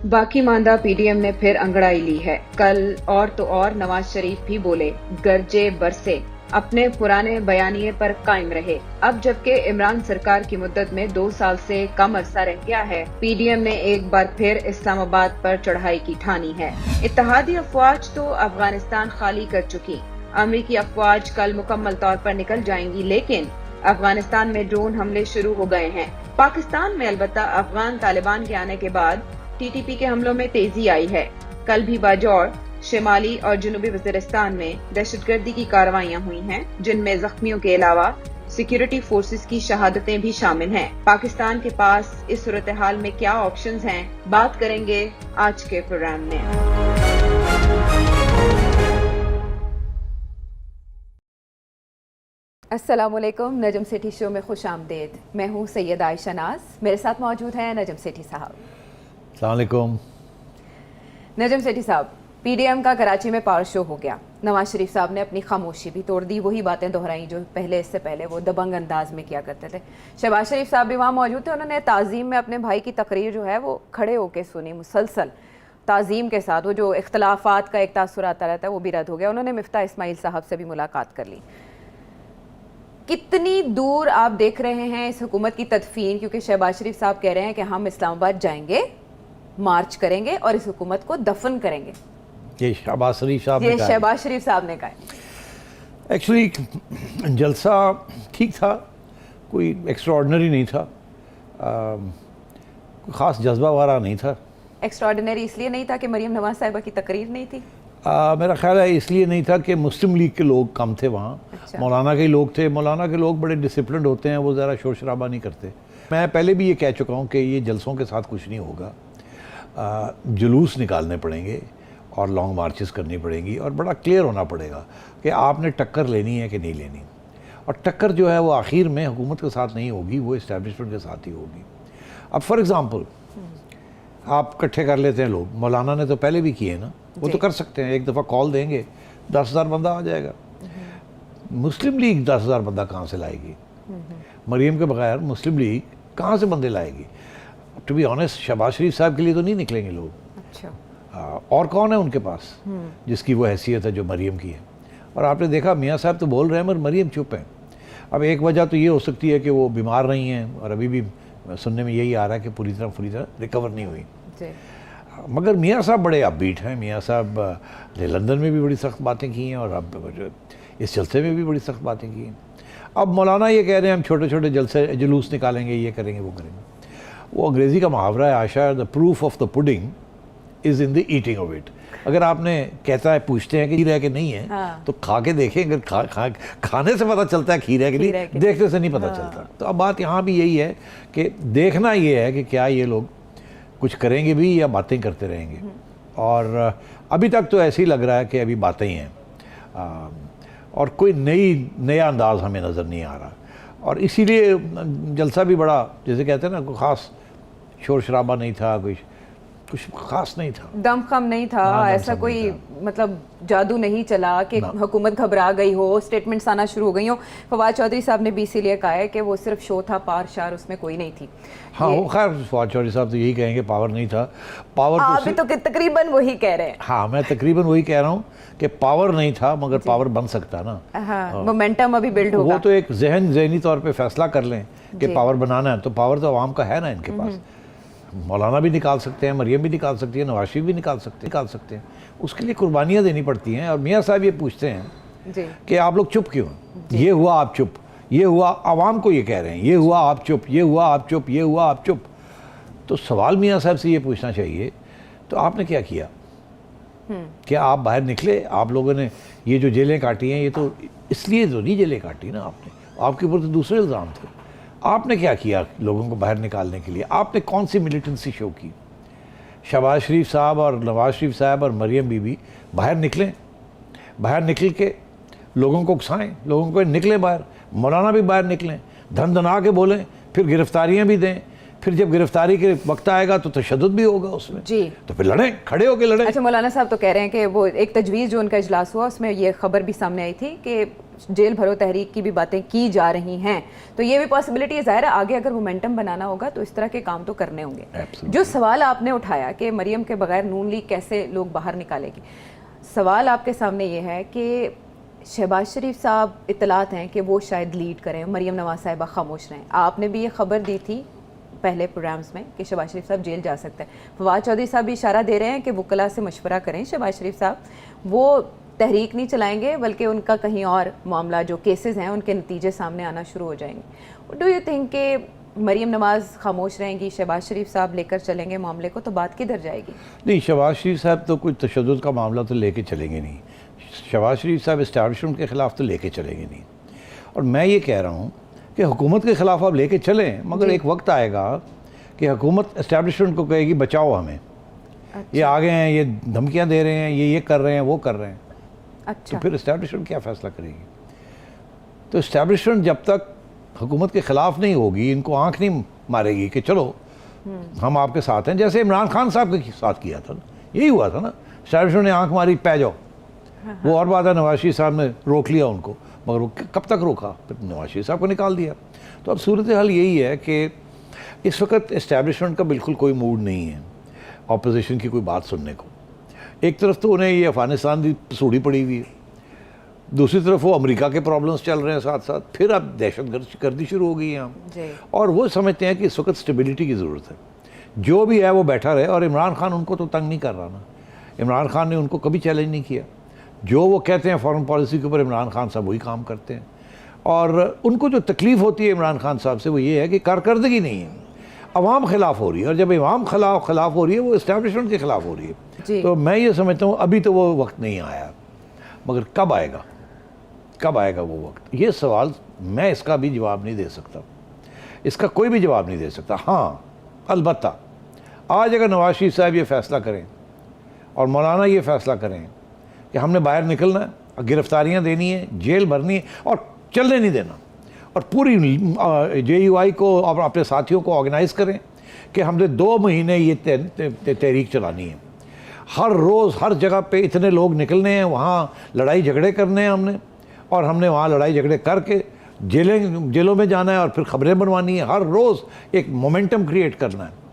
बाकी मांदा पीडीएम ने फिर अंगड़ाई ली है। कल और तो और नवाज शरीफ भी बोले, गरजे बरसे, अपने पुराने बयानिए पर कायम रहे। अब जबकि इमरान सरकार की मुद्दत में 2 साल से कम अरसा रह गया है, पीडीएम ने एक बार फिर इस्लामाबाद पर चढ़ाई की ठानी है। इत्तेहादी अफवाज तो अफगानिस्तान खाली कर चुकी। अमरीकी अफवाज कल मुकम्मल तौर पर निकल जाएंगी, लेकिन अफगानिस्तान में ड्रोन हमले शुरू हो गए हैं। पाकिस्तान में अलबत्ता अफगान तालिबान के आने के बाद टीटीपी के हमलों में तेजी आई है। कल भी बाजौर, शिमाली और जनूबी वजीरिस्तान में दहशतगर्दी की कार्रवाइयां हुई हैं, जिनमें जख्मियों के अलावा सिक्योरिटी फोर्सेस की शहादतें भी शामिल हैं। पाकिस्तान के पास इस सूरत हाल में क्या ऑप्शंस हैं, बात करेंगे आज के प्रोग्राम में। अस्सलामुअलैकुम, नजम सेठी शो में खुश आमदेद। मैं हूँ सैयद आयशा नाज, मेरे साथ मौजूद हैं नजम सेठी साहब। अस्सलाम वालेकुम। नजम सेठी साहब, पीडीएम का कराची में पावर शो हो गया। नवाज शरीफ साहब ने अपनी खामोशी भी तोड़ दी, वही बातें दोहराई जो इससे पहले वो दबंग अंदाज में किया करते थे। शहबाज शरीफ साहब भी वहाँ मौजूद थे। उन्होंने ताज़ीम में अपने भाई की तकरीर जो है वो खड़े होकर सुनी, मुसलसल ताज़ीम के साथ। वो जो इख्तलाफात का एक तासुर आता रहता है वो भी रद्द हो गया। उन्होंने मिफ्ता इस्माइल साहब से भी मुलाकात कर ली। कितनी दूर आप देख रहे हैं इस हुकूमत की तदफीन, क्योंकि शहबाज शरीफ साहब कह रहे हैं कि हम इस्लामाबाद जाएंगे, मार्च करेंगे और इस हुकूमत को दफन करेंगे। ये शहबाज शरीफ साहब ने ये कहा। शहबाज शरीफ साहब ने कहा। एक्चुअली जलसा ठीक था, कोई एक्स्ट्राऑर्डिनरी नहीं था, ख़ास जज्बा वारा नहीं था। एक्स्ट्राऑर्डिनरी इसलिए नहीं था कि मरीम नवाज साहिबा की तकरीर नहीं थी? मेरा ख्याल है इसलिए नहीं था कि मुस्लिम लीग के लोग कम थे वहाँ। अच्छा। मौलाना के लोग थे। मौलाना के लोग बड़े डिसिप्लिन होते हैं, वो ज़रा शोर शराबा नहीं करते। मैं पहले भी ये कह चुका हूँ कि ये जलसों के साथ कुछ नहीं होगा। जुलूस निकालने पड़ेंगे और लॉन्ग मार्चेस करनी पड़ेंगी और बड़ा क्लियर होना पड़ेगा कि आपने टक्कर लेनी है कि नहीं लेनी। और टक्कर जो है वो आखिर में हुकूमत के साथ नहीं होगी, वो इस्टेब्लिशमेंट के साथ ही होगी। अब फॉर एग्ज़ाम्पल आप इकट्ठे कर लेते हैं लोग, मौलाना ने तो पहले भी किए ना, वो तो कर सकते हैं। एक दफ़ा कॉल देंगे, 10,000 बंदा आ जाएगा। मुस्लिम लीग 10,000 बंदा कहाँ से लाएगी? मरीम के बगैर मुस्लिम लीग कहाँ से बंदे लाएगी? टू बी ऑनेस्ट, शहबाज शरीफ साहब के लिए तो नहीं निकलेंगे लोग। अच्छा। और कौन है उनके पास जिसकी वो हैसियत है जो मरीम की है? और आपने देखा मियाँ साहब तो बोल रहे हैं मगर मरीम चुप हैं। अब एक वजह तो ये हो सकती है कि वो बीमार रही हैं और अभी भी सुनने में यही आ रहा है कि पूरी तरह रिकवर नहीं हुई। मगर मियाँ साहब बड़े अपबीट हैं। मियाँ साहब ने लंदन में भी बड़ी सख्त बातें की हैं और अब इस जलसे में भी बड़ी सख्त बातें की हैं। अब मौलाना ये कह रहे हैं हम छोटे छोटे जलसे जुलूस निकालेंगे, ये करेंगे, वो करेंगे। वो अंग्रेज़ी का मुहावरा है आशा, the proof of the pudding is in the eating of it. अगर आपने कहता है, पूछते हैं कि खीर है कि नहीं है, हाँ। तो खा के देखें। अगर खाने से पता चलता है खीर है कि नहीं, देखने से नहीं पता चलता। तो अब बात यहाँ भी यही है कि देखना ये है कि क्या ये लोग कुछ करेंगे भी या बातें करते रहेंगे। और अभी तक तो ऐसे ही लग रहा है कि अभी बातें ही हैं और कोई नया अंदाज़ हमें नज़र नहीं आ रहा। और इसीलिए जलसा भी बड़ा, जैसे कहते हैं ना, कोई ख़ास शोर शराबा नहीं था, कुछ ख़ास नहीं था, दमखम नहीं था। ऐसा कोई मतलब जादू नहीं चला कि हुकूमत घबरा गई हो, स्टेटमेंट्स आना शुरू हो गई हो। फवाद चौधरी साहब ने भी इसीलिए कहा है कि वो सिर्फ शो था, पार शार उसमें कोई नहीं थी। हाँ, वो खैर फवाद चौधरी साहब तो यही कहेंगे पावर नहीं था। पावर आप तो तकरीबन वही कह रहे हैं। हाँ, मैं तकरीबन वही कह रहा हूँ कि पावर नहीं था, मगर पावर बन सकता ना। हाँ, मोमेंटम अभी बिल्ड होगा। वो तो एक जहनी तौर पे फैसला कर लें कि पावर बनाना है, तो पावर तो आवाम का है ना इनके पास। मौलाना भी निकाल सकते हैं, मरियम भी निकाल सकती है, नवाज शरीफ भी निकाल सकते हैं। उसके लिए कुर्बानियाँ देनी पड़ती हैं। और मियाँ साहब ये पूछते हैं कि आप लोग चुप क्यों? ये हुआ आप चुप, ये हुआ, आवाम को ये कह रहे हैं, ये हुआ आप चुप, ये हुआ आप चुप, ये हुआ आप चुप। तो सवाल मियाँ साहब से ये पूछना चाहिए, तो आपने क्या किया? क्या आप बाहर निकले? आप लोगों ने ये जो जेलें काटी हैं, ये तो इसलिए तो नहीं जेलें काटी ना आपने, आपके ऊपर तो दूसरे इल्ज़ाम थे। आपने क्या किया लोगों को बाहर निकालने के लिए? आपने कौन सी मिलिटेंसी शो की? शहबाज शरीफ साहब और नवाज शरीफ साहब और मरियम बीबी बाहर निकलें, बाहर निकल के लोगों को उकसाएं, लोगों को निकलें बाहर। मौलाना भी बाहर निकलें, धन धना के बोलें, फिर गिरफ्तारियाँ भी दें, फिर जब गिरफ्तारी के वक्त आएगा तो तशद्दुद भी होगा उसमें जी, तो फिर लड़ें, खड़े होकर लड़ें। अच्छा, मौलाना साहब तो कह रहे हैं कि वो एक तजवीज़ जो उनका इजलास हुआ उसमें ये खबर भी सामने आई थी कि जेल भरो तहरीक की भी बातें की जा रही हैं, तो ये भी पॉसिबिलिटी है। ज़ाहिर है आगे अगर मोमेंटम बनाना होगा तो इस तरह के काम तो करने होंगे। जो सवाल आपने उठाया कि मरियम के बगैर नून लीग कैसे लोग बाहर निकालेगी, सवाल आपके सामने ये है कि शहबाज शरीफ साहब इतलात हैं कि वो शायद लीड करें, मरियम नवाज साहिबा खामोश रहें। आपने भी ये खबर दी थी पहले प्रोग्राम्स में कि शहबाज शरीफ साहब जेल जा सकते हैं। फवाद चौधरी साहब भी इशारा दे रहे हैं कि वकला से मशवरा करें शहबाज शरीफ साहब, वो तहरीक नहीं चलाएंगे बल्कि उनका कहीं और मामला जो केसेस हैं उनके नतीजे सामने आना शुरू हो जाएंगे। डू यू थिंक कि मरियम नवाज़ खामोश रहेंगी, शहबाज शरीफ साहब लेकर चलेंगे मामले को, तो बात किधर जाएगी? नहीं, शहबाज शरीफ साहब तो कोई तशद्दुद का मामला तो लेके चलेंगे नहीं। शहबाज शरीफ साहब इस्टेब्लिशमेंट के ख़िलाफ़ तो लेके चलेंगे नहीं। और मैं ये कह रहा हूँ कि हुकूमत के ख़िलाफ़ आप लेके चलें, मगर एक वक्त आएगा कि हुकूमत इस्टेब्लिशमेंट को कहेगी बचाओ हमें। अच्छा। ये आ गए हैं, ये धमकियाँ दे रहे हैं, ये कर रहे हैं, वो कर रहे हैं। अच्छा। तो फिर इस्टेब्लिशमेंट क्या फ़ैसला करेगी? तो इस्टेब्लिशमेंट जब तक हुकूमत के ख़िलाफ़ नहीं होगी, इनको आँख नहीं मारेगी कि चलो हम आपके साथ हैं, जैसे इमरान खान साहब के साथ किया था, यही हुआ था ना। इस्टेब्लिशमेंट ने आँख मारी, पै जाओ। वो और बात है, नवाज शरीफ साहब ने रोक लिया उनको, मगर वो कब तक रोका? फिर नवाज शरीफ साहब को निकाल दिया। तो अब सूरत हाल यही है कि इस वक्त इस्टेब्लिशमेंट का बिल्कुल कोई मूड नहीं है ऑपोजिशन की कोई बात सुनने को। एक तरफ तो उन्हें ये अफ़गानिस्तान की सूढ़ी पड़ी हुई है, दूसरी तरफ वो अमेरिका के प्रॉब्लम्स चल रहे हैं साथ साथ, फिर अब दहशतगर्दी शुरू हो गई यहाँ, और वो समझते हैं कि इस वक्त स्टेबिलिटी की ज़रूरत है। जो भी है वो बैठा रहे, और इमरान खान उनको तो तंग नहीं कर रहा ना। इमरान खान ने उनको कभी चैलेंज नहीं किया। जो वो कहते हैं फॉरेन पॉलिसी के ऊपर इमरान खान साहब वही काम करते हैं। और उनको जो तकलीफ़ होती है इमरान खान साहब से वो ये है कि कारकर्दगी नहीं है, अवाम खिलाफ हो रही है, और जब अवाम खिलाफ हो रही है वो इस्टेब्लिशमेंट के खिलाफ हो रही है। तो मैं ये समझता हूँ अभी तो वो वक्त नहीं आया, मगर कब आएगा, कब आएगा वो वक्त, ये सवाल मैं इसका भी जवाब नहीं दे सकता, इसका कोई भी जवाब नहीं दे सकता। हाँ, अलबत्ता आज अगर नवाज शरीफ साहब ये फ़ैसला करें और मौलाना ये फ़ैसला करें कि हमने बाहर निकलना है, गिरफ्तारियाँ देनी है, जेल भरनी है और चलने नहीं देना, और पूरी JUI को और अपने साथियों को ऑर्गेनाइज़ करें कि हमने 2 महीने ये तहरीक चलानी है। हर रोज़ हर जगह पे इतने लोग निकलने हैं, वहाँ लड़ाई झगड़े करने हैं हमने, और हमने वहाँ लड़ाई झगड़े करके जेलों में जाना है और फिर खबरें बनवानी है, हर रोज़ एक मोमेंटम क्रिएट करना है।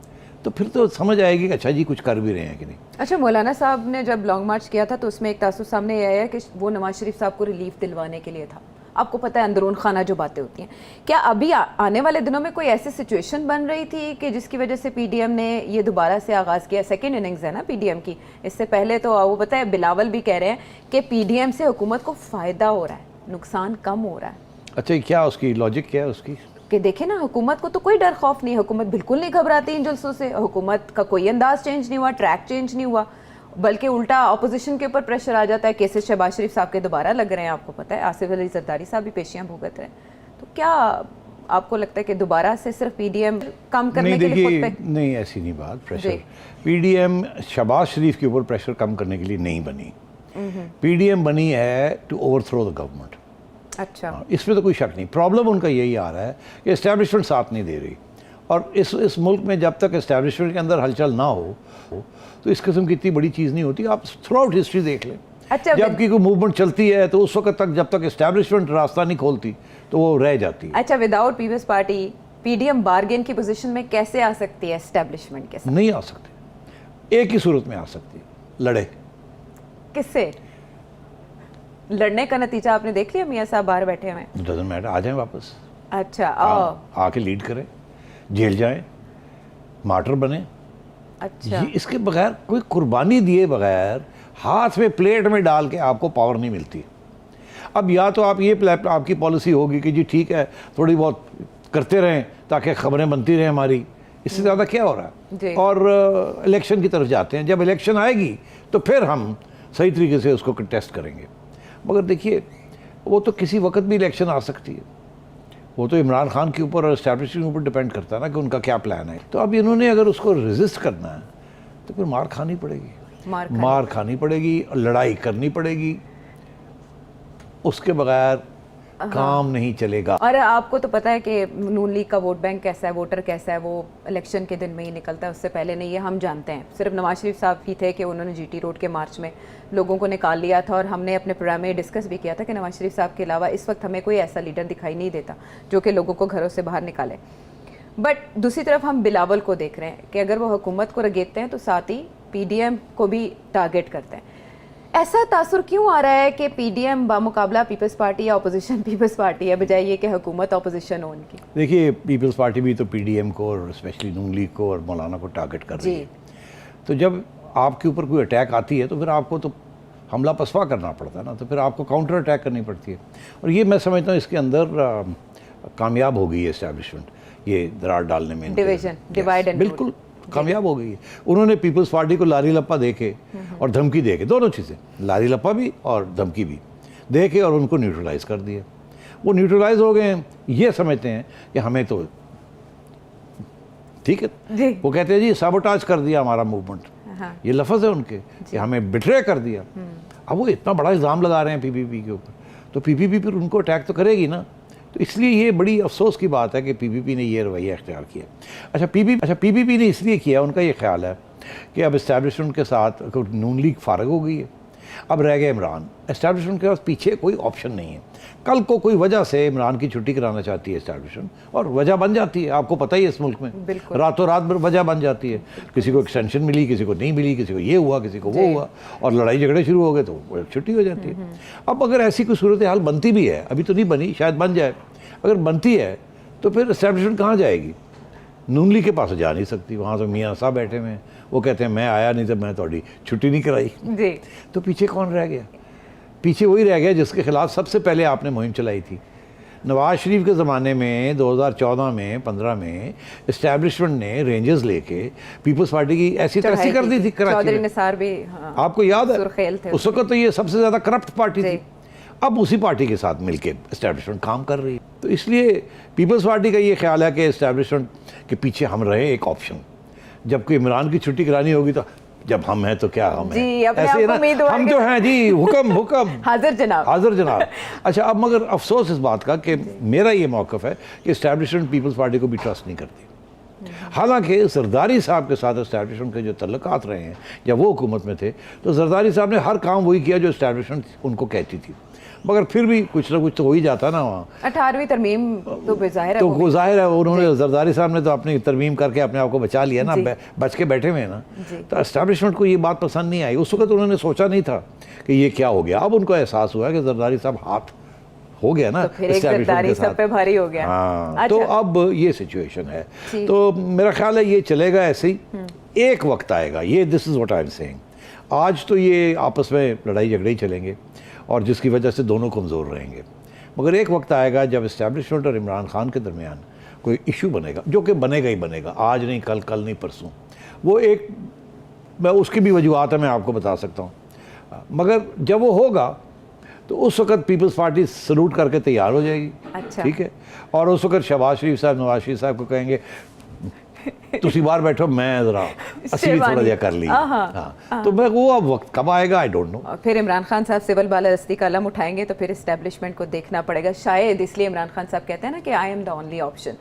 तो फिर तो समझ आएगी कि अच्छा जी कुछ कर भी रहे हैं कि नहीं। अच्छा, मौलाना साहब ने जब लॉन्ग मार्च किया था तो उसमें एक तासुस सामने ये आया कि वो नवाज शरीफ साहब को रिलीफ दिलवाने के लिए था। आपको पता है अंदरून खाना जो बातें होती हैं, क्या अभी आने वाले दिनों में कोई ऐसी सिचुएशन बन रही थी कि जिसकी वजह से PDM ने ये दोबारा से आगाज़ किया? सेकेंड इनिंग्स है ना PDM की। इससे पहले तो वो पता है बिलावल भी कह रहे हैं कि PDM से हुकूमत को फ़ायदा हो रहा है, नुकसान कम हो रहा है। अच्छा, क्या उसकी लॉजिक क्या है उसकी? कि देखे ना, हुकूमत को तो कोई डर खौफ नहीं है, हुकूमत बिल्कुल नहीं घबराती इन जुल्सों से, हुकूमत का कोई अंदाज चेंज नहीं हुआ, ट्रैक चेंज नहीं हुआ, बल्कि उल्टा अपोजिशन के ऊपर प्रेशर आ जाता है। केसेस शहबाज शरीफ साहब के दोबारा लग रहे हैं, आपको पता है, आसिफ अली जरदारी साहब भी पेशियां भुगत रहे हैं। तो क्या आपको लगता है कि दोबारा से सिर्फ PDM कम करने के लिए खुद पे? नहीं, ऐसी नहीं बात। प्रेशर PDM शहबाज शरीफ के ऊपर प्रेशर कम करने के लिए नहीं बनी। PDM बनी है टू ओवरथ्रो द गवर्नमेंट। अच्छा, इसमें तो कोई शक नहीं। प्रॉब्लम उनका यही आ रहा है कि इस्टेब्लिशमेंट साथ नहीं दे रही, और इस मुल्क में जब तक इस्टेब्लिशमेंट के अंदर हलचल ना हो तो इस किस्म की इतनी बड़ी चीज़ नहीं होती। आप थ्रू आउट हिस्ट्री देख लें। अच्छा, जब की कोई मूवमेंट चलती है तो उस वक्त तक जब तक इस्टेब्लिशमेंट रास्ता नहीं खोलती तो वो रह जाती है। अच्छा, without Peoples Party PDM bargain की पोजीशन में कैसे आ सकती है इस्टेब्लिशमेंट के साथ? नहीं आ सकती, एक ही सूरत में आ सकती है, लड़े। किससे लड़ने का नतीजा आपने देख लिया? मियाँ साहब बाहर बैठे हुए, डजंट मैटर, आ जाएं वापस। अच्छा, आके लीड करें, जेल जाएं, मार्टर बने। अच्छा, ये इसके बगैर, कोई कुर्बानी दिए बगैर, हाथ में प्लेट में डाल के आपको पावर नहीं मिलती। अब या तो आप ये आपकी पॉलिसी होगी कि जी ठीक है थोड़ी बहुत करते रहें ताकि खबरें बनती रहें हमारी, इससे ज़्यादा क्या हो रहा है, और इलेक्शन की तरफ जाते हैं। जब इलेक्शन आएगी तो फिर हम सही तरीके से उसको कंटेस्ट करेंगे। मगर देखिए, वो तो किसी वक्त भी इलेक्शन आ सकती है, वो तो इमरान खान के ऊपर और एस्टैब्लिशमेंट के ऊपर डिपेंड करता है ना कि उनका क्या प्लान है। तो अब इन्होंने अगर उसको रेजिस्ट करना है तो फिर मार खानी पड़ेगी, मार खानी पड़ेगी, लड़ाई करनी पड़ेगी। उसके बगैर काम नहीं चलेगा। और आपको तो पता है कि नून लीग का वोट बैंक कैसा है, वोटर कैसा है, वो इलेक्शन के दिन में ही निकलता है, उससे पहले नहीं, ये हम जानते हैं। सिर्फ नवाज शरीफ साहब ही थे कि उन्होंने जीटी रोड के मार्च में लोगों को निकाल लिया था, और हमने अपने प्रोग्राम में डिस्कस भी किया था कि नवाज शरीफ साहब के अलावा इस वक्त हमें कोई ऐसा लीडर दिखाई नहीं देता जो कि लोगों को घरों से बाहर निकाले। बट दूसरी तरफ हम बिलावल को देख रहे हैं कि अगर वो हुकूमत को रगेते हैं तो साथ ही पीडीएम को भी टारगेट करते हैं। ऐसा तासुर क्यों आ रहा है कि पीडीएम बामुकाबला पीपल्स पार्टी या अपोजिशन पीपल्स पार्टी है, बजाय ये कि हुकूमत अपोजिशन हो उनकी? देखिए, पीपल्स पार्टी भी तो पीडीएम को और स्पेशली नून लीग को और मौलाना को टारगेट कर रही है। तो जब आपके ऊपर कोई अटैक आती है तो फिर आपको तो हमला पसवा करना पड़ता है ना, तो फिर आपको काउंटर अटैक करनी पड़ती है। और ये मैं समझता हूँ इसके अंदर कामयाब हो गई है इस्टेब्लिशमेंट, ये दरार डालने में, डिवीजन, डिवाइड एंड बिल्कुल कामयाब हो गई है। उन्होंने पीपल्स पार्टी को लारी लप्पा दे के और धमकी दे के, दोनों चीज़ें, लारी लप्पा भी और धमकी भी दे के, और उनको न्यूट्रलाइज कर दिया। वो न्यूट्रलाइज हो गए हैं, ये समझते हैं कि हमें तो ठीक है। वो कहते हैं जी साबोटाज कर दिया हमारा मूवमेंट, ये लफ्ज़ है उनके कि हमें बिट्रे कर दिया। अब वो इतना बड़ा इल्ज़ाम लगा रहे हैं पीपीपी के ऊपर, तो पीपीपी फिर उनको अटैक तो करेगी ना। तो इसलिए ये बड़ी अफसोस की बात है कि पीपीपी ने ये रवैया इख्तियार किया। अच्छा, पीपीपी ने इसलिए किया, उनका ये ख्याल है कि अब इस्टेब्लिशमेंट के साथ नून लीग फारग हो गई है, अब रह गए इमरान। इस्टेब्लिशमेंट के पास पीछे कोई ऑप्शन नहीं है। कल को कोई वजह से इमरान की छुट्टी कराना चाहती है इस्टेब्लिशमेंट, और वजह बन जाती है, आपको पता ही है इस मुल्क में रातों रात वजह बन जाती है। किसी को एक्सटेंशन मिली, किसी को नहीं मिली, किसी को ये हुआ, किसी को वो हुआ, और लड़ाई झगड़े शुरू हो गए तो छुट्टी हो जाती है। अब अगर ऐसी कोई सूरत हाल बनती भी है, अभी तो नहीं बनी, शायद बन जाए, अगर बनती है तो फिर इस्टेब्लिशमेंट कहाँ जाएगी? नून लीग के पास जा नहीं सकती, वहाँ तो मियाँ साहब बैठे हुए हैं, वो कहते हैं मैं आया नहीं तो मैं थोड़ी छुट्टी नहीं कराई जी। तो पीछे कौन रह गया? पीछे वही रह गया जिसके खिलाफ सबसे पहले आपने मुहिम चलाई थी। नवाज शरीफ के ज़माने में 2014 में 15 में इस्टेब्लिशमेंट ने रेंजर्स लेके पीपल्स पार्टी की ऐसी तैसी कर दी थी कराची में, भी, हाँ, आपको याद है? उस वक्त तो ये सबसे ज़्यादा करप्ट पार्टी थी। अब उसी पार्टी के साथ मिलके इस्टेब्लिशमेंट काम कर रही है। तो इसलिए पीपल्स पार्टी का ये ख्याल है कि इस्टेब्लिशमेंट के पीछे हम रहे एक ऑप्शन, जबकि इमरान की छुट्टी करानी होगी तो जब हम हैं तो क्या हम हैं, ऐसे ना हम जो हैं जी, हुक्म हाजिर जनाब। अच्छा, अब मगर अफसोस इस बात का कि मेरा ये मौक़िफ़ है कि इस्टेब्लिशमेंट पीपल्स पार्टी को भी ट्रस्ट नहीं करती। हालांकि जरदारी साहब के साथ इस्टेब्लिशमेंट के जो तल्लुकात रहे हैं, जब वो हुकूमत में थे तो जरदारी साहब ने हर काम वही किया जो इस्टेब्लिशमेंट उनको कहती थी, मगर फिर भी कुछ ना कुछ तो हो ही जाता ना वहाँ। 18वीं तरमीम तो ज़ाहिर है, तो वो ज़ाहिर है उन्होंने, जरदारी साहब ने तो अपनी तरमीम करके अपने आप को बचा लिया ना, बच के बैठे हुए हैं ना। तो इस्टेब्लिशमेंट को ये बात पसंद नहीं आई। उस वक्त उन्होंने सोचा नहीं था कि ये क्या हो गया। अब उनको एहसास हुआ कि जरदारी साहब हाथ हो गया ना, तो इस्टेब्लिशमेंट के साथ पे भारी हो गया। हाँ, अच्छा। तो अब ये सिचुएशन है, तो मेरा ख्याल है ये चलेगा ऐसे ही। एक वक्त आएगा, ये this is what I am saying, आज तो ये आपस में लड़ाई झगड़े ही चलेंगे और जिसकी वजह से दोनों कमज़ोर रहेंगे, मगर एक वक्त आएगा जब इस्टेब्लिशमेंट और इमरान खान के दरमियान कोई इशू बनेगा, जो कि बनेगा ही बनेगा, आज नहीं कल नहीं परसों। वो एक, मैं उसकी भी वजूहत है, मैं आपको बता सकता हूँ, मगर जब वो होगा तो उस वक्त पीपल्स पार्टी सलूट करके तैयार हो जाएगी। अच्छा। ठीक है, और उस वक्त शहबाज शरीफ साहब नवाज शरीफ साहब को कहेंगे तुसी बाहर बैठो, मैं ज़रा असली थोड़ा जा कर ली। हाँ, तो मैं वो अब वक्त कब आएगा आई डोंट नो। फिर इमरान खान साहब सिविल बालादस्ती का अलम उठाएंगे तो फिर इस्टेब्लिशमेंट को देखना पड़ेगा शायद, इसलिए इमरान खान साहब कहते हैं ना कि I am the only option.